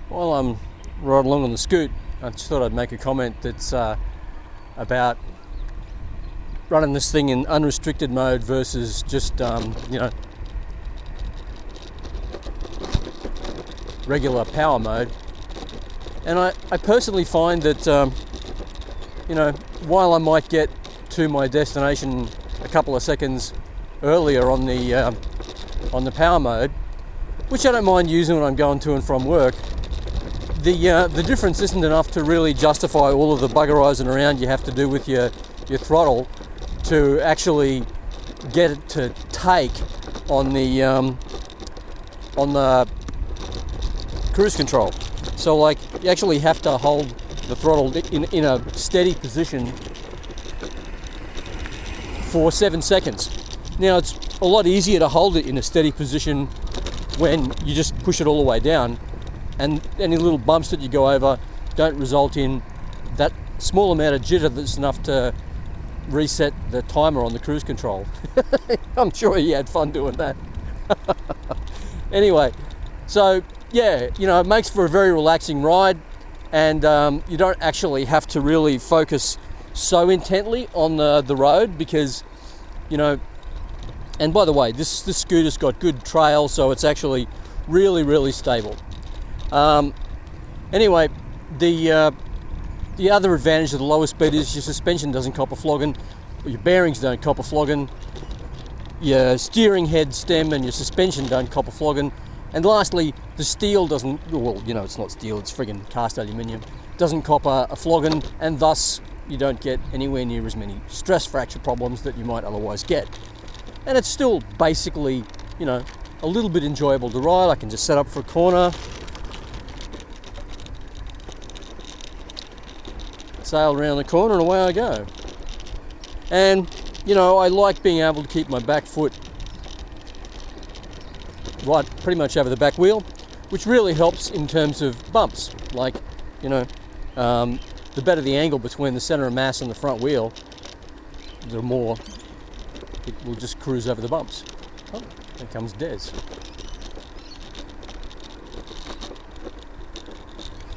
While I'm right along on the scoot, I just thought I'd make a comment that's about running this thing in unrestricted mode versus just, regular power mode. And I personally find that, while I might get to my destination a couple of seconds earlier on the power mode, which I don't mind using when I'm going to and from work, the difference isn't enough to really justify all of the buggerizing around you have to do with your throttle to actually get it to take on the cruise control. So like, you actually have to hold the throttle in a steady position for 7 seconds. Now it's a lot easier to hold it in a steady position when you just push it all the way down, and any little bumps that you go over don't result in that small amount of jitter that's enough to reset the timer on the cruise control. I'm sure you had fun doing that. Anyway, so yeah, it makes for a very relaxing ride, and you don't actually have to really focus so intently on the road because, and by the way, this scooter's got good trail, so it's actually really, really stable. Anyway, the other advantage of the lower speed is your suspension doesn't cop a flogging, or your bearings don't cop a flogging, your steering head, stem, and your suspension don't cop a flogging, and lastly, the steel doesn't, it's not steel, it's friggin' cast aluminium, doesn't cop a flogging, and thus you don't get anywhere near as many stress fracture problems that you might otherwise get. And it's still basically, a little bit enjoyable to ride. I can just set up for a corner, sail around the corner, and away I go. And, I like being able to keep my back foot right pretty much over the back wheel, which really helps in terms of bumps. Like, the better the angle between the center of mass and the front wheel, the more it will just cruise over the bumps. Oh, there comes Des.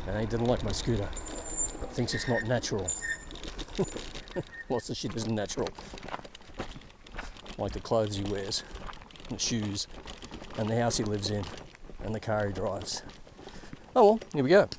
And he didn't like my scooter. Thinks it's not natural. Lots of shit isn't natural. Like the clothes he wears, and the shoes, and the house he lives in, and the car he drives. Oh well, here we go.